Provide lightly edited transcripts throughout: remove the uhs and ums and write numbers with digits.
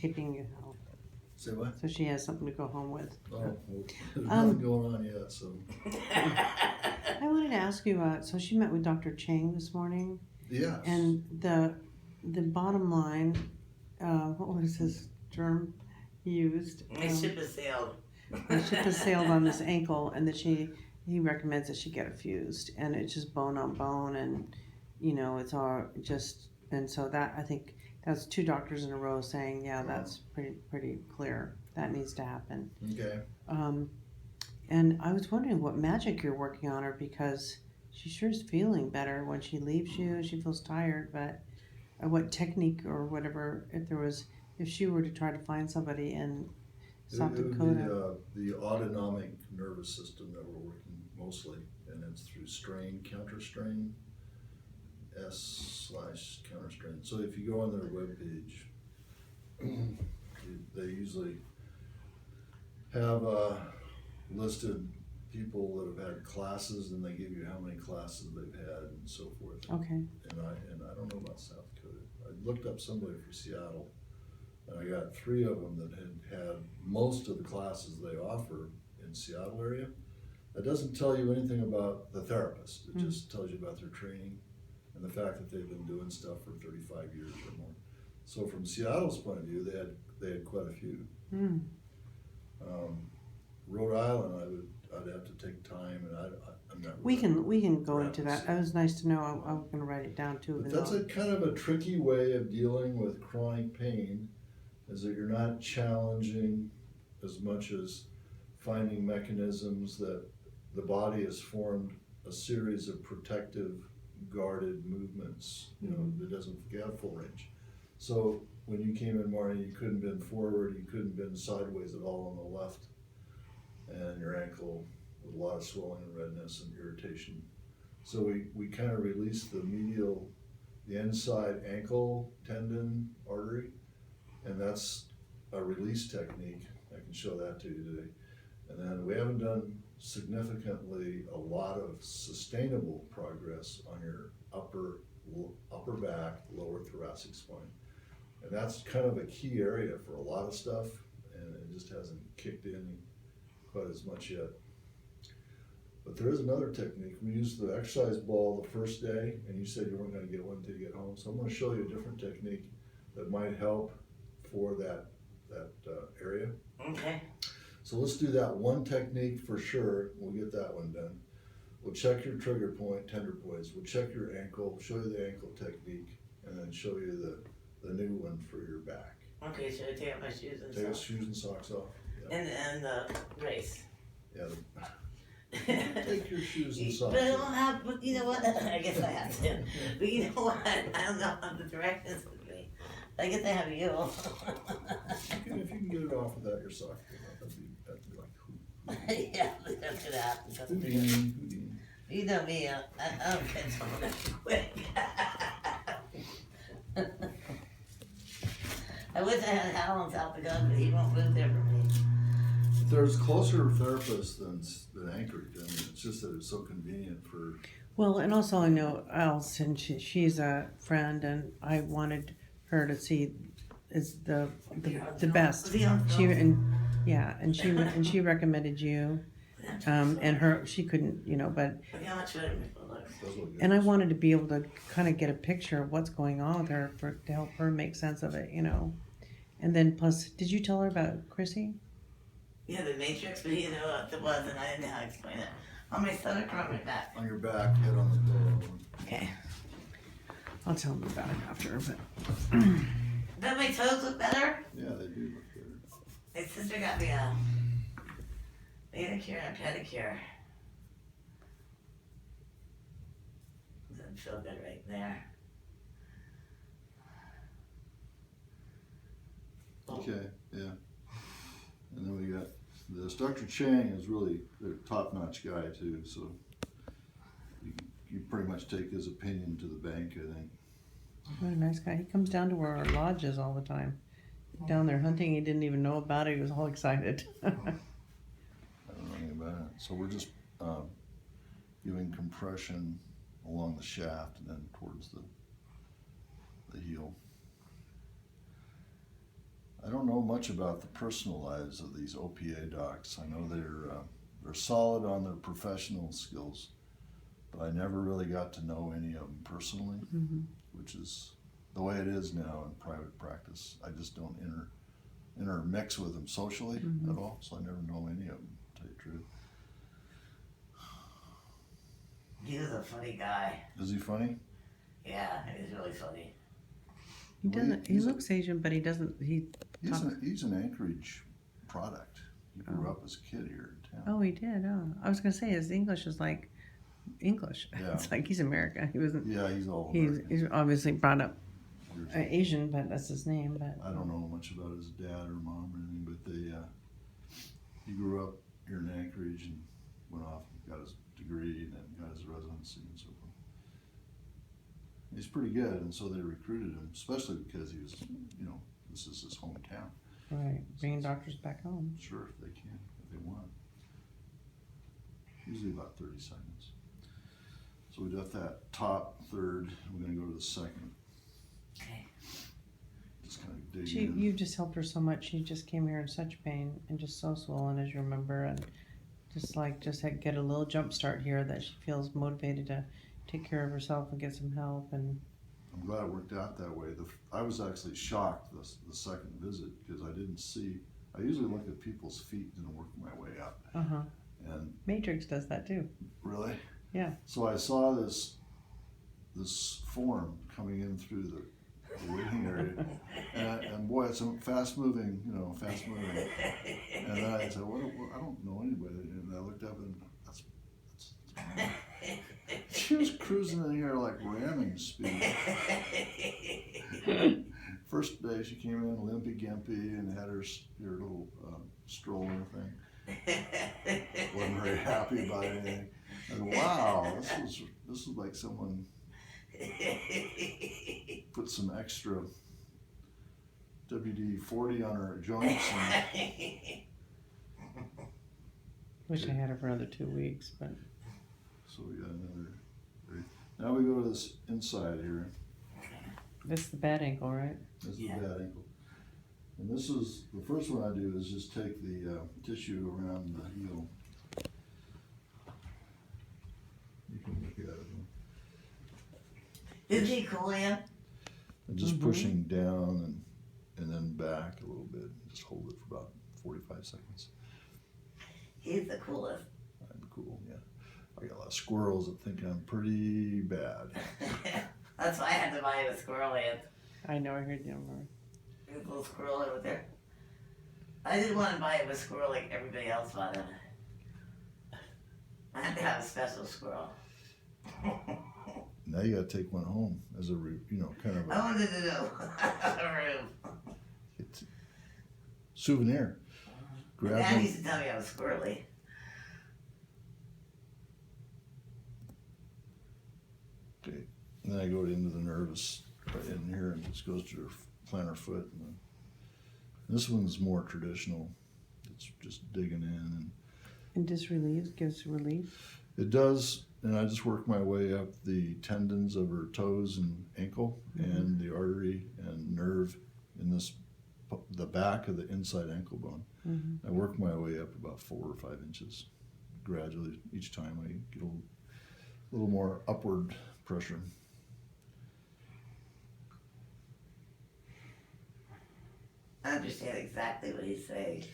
taping you home. Say what? So she has something to go home with. Oh, well, there's nothing going on yet, so. I wanted to ask you about, so she met with Dr. Chang this morning, Yes. and the bottom line, what was his term he used? My ship has sailed. The ship has sailed on this ankle, and that he recommends that she get it fused, and it's just bone on bone, and it's all just, and so that, I think that's 2 doctors in a row saying, yeah, that's pretty clear that needs to happen. Okay. And I was wondering what magic you're working on her, because she sure is feeling better when she leaves you. She feels tired, but what technique or whatever, if she were to try to find somebody in South It would Dakota. be the autonomic nervous system that we're working mostly, and it's through strain, counter strain, S/counter strain. So if you go on their webpage, they usually have listed people that have had classes, and they give you how many classes they've had and so forth. Okay. And I don't know about South Dakota. I looked up somebody for Seattle, and I got 3 of them that had most of the classes they offer in Seattle area. That doesn't tell you anything about the therapist. It just tells you about their training and the fact that they've been doing stuff for 35 years or more. So from Seattle's point of view, they had quite a few. Rhode Island, I'd have to take time, and I'm not. We can go into that. That was nice to know. I'm going to write it down too. But that's a kind of a tricky way of dealing with chronic pain, is that you're not challenging as much as finding mechanisms that the body has formed a series of protective, guarded movements, that doesn't have full range. So when you came in morning, you couldn't bend forward, you couldn't bend sideways at all on the left, and your ankle with a lot of swelling and redness and irritation. So we kind of released the inside ankle tendon artery, and that's a release technique. I can show that to you today. And then we haven't done significantly a lot of sustainable progress on your upper back, lower thoracic spine. And that's kind of a key area for a lot of stuff, and it just hasn't kicked in quite as much yet. But there is another technique. We used the exercise ball the first day, and you said you weren't going to get one until you get home. So I'm going to show you a different technique that might help for that area. Okay. So let's do that one technique for sure. We'll get that one done. We'll check your trigger point, tender points. We'll check your ankle, show you the ankle technique, and then show you the new one for your back. Okay, should I take off my shoes and Take socks? shoes and socks off. Yeah. And the brace. Yeah. Take your shoes and socks But I off. don't have, but you know what? I guess I have to. But you know what? I don't know how the directions would be. I guess I have you. If you can get it off without your socks, that'd be like Yeah, that's gonna happen. That's gonna Houdini, happen. Houdini. You know me, I don't catch someone that quick. I wish I had Hal in South Dakota, but he won't move there for me. There's closer therapists than Anchorage. I mean, it's just that it's so convenient for. Well, and also I know Allison. She's a friend, and I wanted her to see is the best. She and she recommended you, and she couldn't, but. How much better it looks. And I wanted to be able to kind of get a picture of what's going on with her to help her make sense of it, And then plus, did you tell her about Chrissy? Yeah, the matrix, but you know what it was, and I didn't know how to explain it. On my stomach or on my back? On your back, head on the pillow. Okay. I'll tell them about it after, but. Don't my toes look better? Yeah, they do look better. My sister got me a manicure and a pedicure. Doesn't feel good right there. Okay, yeah. And then we got this. Dr. Chang is really a top-notch guy too, so you pretty much take his opinion to the bank, I think. What a nice guy. He comes down to where our lodge is all the time. Down there hunting, he didn't even know about it. He was all excited. I don't know anything about it. So we're just giving compression along the shaft and then towards the heel. I don't know much about the personal lives of these OPA docs. I know they're solid on their professional skills, but I never really got to know any of them personally, which is the way it is now in private practice. I just don't intermix with them socially at all, so I never know any of them, to tell you the truth. He was a funny guy. Is he funny? Yeah, he's really funny. He doesn't. He looks Asian, but he doesn't. He's an Anchorage product. He grew up as a kid here in town. Oh, he did. Oh, I was gonna say his English is like English. Yeah. It's like he's American. He wasn't. Yeah, he's all He's American. obviously brought up Asian, but that's his name. But I don't know much about his dad or mom or anything, but he grew up here in Anchorage and went off and got his degree and then got his residency and so forth. He's pretty good, and so they recruited him, especially because he was, this is his hometown. right, bringing doctors back home. Sure, if they can, if they want. Usually about 30 seconds. So we got that top third. We're going to go to the second. Okay. Just kind of dig in. You just helped her so much. She just came here in such pain and just so swollen, as you remember, and just had get a little jump start here that she feels motivated to take care of herself and get some help. And I'm glad it worked out that way. I was actually shocked the second visit because I didn't see. I usually look at people's feet and work my way up. And Matrix does that too. really, Yeah. So I saw this form coming in through the waiting area, and boy, it's a fast moving. And then I said, what, I don't know anybody. And I looked up and that's she was cruising in here like ramming speed. First day she came in limpy gimpy and had her little stroller thing. Wasn't very happy about anything. And wow, this was like someone put some extra WD-40 on her joints. Wish I had her for another 2 weeks, but So we got another. Now we go to this inside here. this is the bad ankle, right? This is the bad ankle. And this is, the first one I do is just take the tissue around the heel. You can look at it. Isn't he cool, Ian? And just pushing down and then back a little bit. Just hold it for about 45 seconds. He's the coolest. I'm cool, yeah. I got a lot of squirrels that think I'm pretty bad. That's why I had to buy him a squirrel ant. I know, I heard you. There's a little squirrel over there. I didn't want to buy him a squirrel like everybody else bought him. I had to have a special squirrel. Now you gotta take one home as a, kind of I a wanted to know a room. it's souvenir. Grab Dad one. used to tell me I was squirrely. Okay. And then I go into the nervous right in here and just goes to her plantar foot. And then this one's more traditional. It's just digging in. And just relieves, gives relief. It does, and I just work my way up the tendons of her toes and ankle and the artery and nerve in the back of the inside ankle bone. I work my way up about 4 or 5 inches gradually each time I get a little more upward pressure. I understand exactly what he's saying.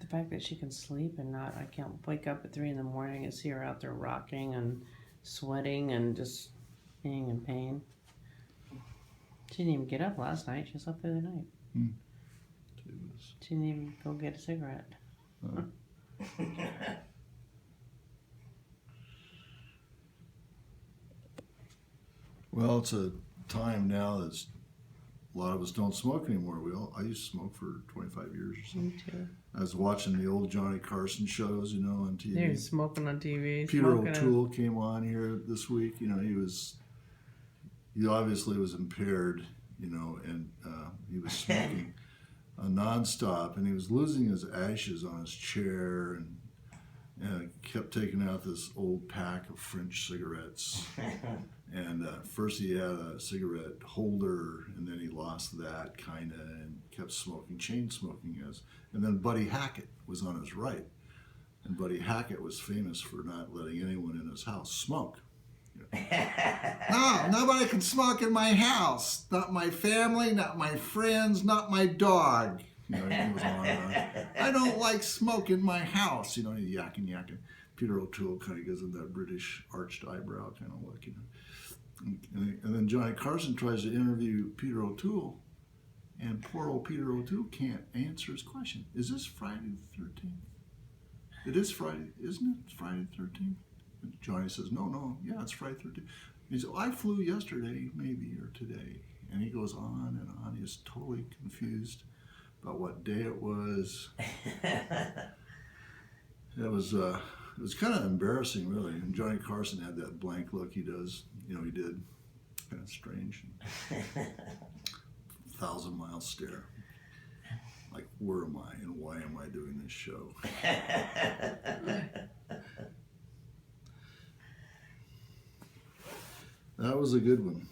The fact that she can sleep and not, I can't wake up at 3 in the morning and see her out there rocking and sweating and just being in pain. She didn't even get up last night. She slept through the night. She didn't even go get a cigarette. Well, it's a time now that's a lot of us don't smoke anymore. I used to smoke for 25 years or so. Me too. I was watching the old Johnny Carson shows, on TV. They're smoking on TV. Peter smoking O'Toole came on here this week. He obviously was impaired, and he was smoking nonstop, and he was losing his ashes on his chair, and kept taking out this old pack of French cigarettes. And first he had a cigarette holder, and then he lost that kind of, and kept smoking, chain smoking as. And then Buddy Hackett was on his right, and Buddy Hackett was famous for not letting anyone in his house smoke. No, nobody can smoke in my house. Not my family, not my friends, not my dog. You know, he was on and on. I don't like smoke in my house. You know, he's yakking. Peter O'Toole kind of gives him that British arched eyebrow kind of look, you know. And then Johnny Carson tries to interview Peter O'Toole, and poor old Peter O'Toole can't answer his question. Is this Friday the 13th? It is Friday, isn't it? It's Friday the 13th. And Johnny says, no, yeah, it's Friday the 13th. He says, I flew yesterday, maybe, or today. And he goes on and on. He's totally confused about what day it was. It was kind of embarrassing, really. And Johnny Carson had that blank look he does. You know, he did. Kind of strange. 1,000-mile stare. Like, where am I and why am I doing this show? That was a good one.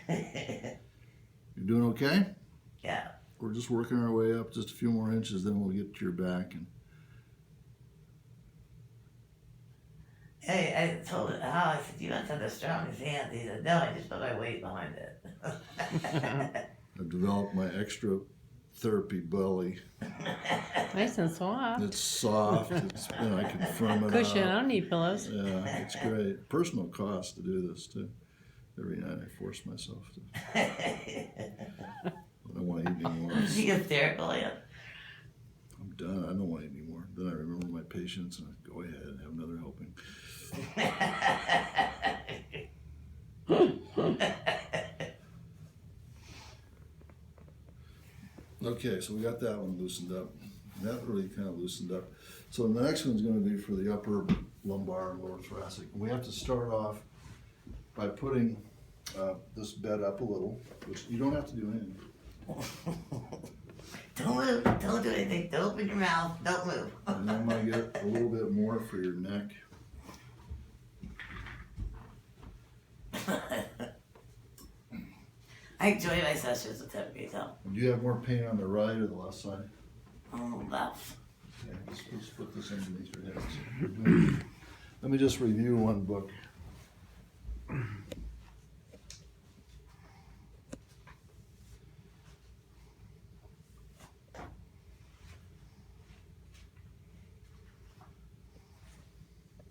You doing okay? Yeah. We're just working our way up just a few more inches, then we'll get to your back. And Hey, I told I said, you want something strong as hands? He said, no, I just put my weight behind it. I've developed my extra therapy belly. Nice and soft. It's soft. It's, you know, I can firm it Cushion. I up. don't need pillows. Yeah, it's great. Personal cost to do this too. Every night I force myself to. I don't want to eat anymore. Is he hysterical? Yeah. I'm done. I don't want to eat anymore. Then I remember my patients and I go ahead and have another helping. Okay, so we got that one loosened up. That really kind of loosened up. So the next one's going to be for the upper lumbar and lower thoracic. We have to start off by putting this bed up a little, which you don't have to do anything. Don't move. Don't do anything. Don't open your mouth. Don't move. And then I'm going to get a little bit more for your neck. I enjoy my sessions with him, you can tell. Do you have more pain on the right or the left side? Oh, left. Okay, let's put this underneath your head. Let me just review one book.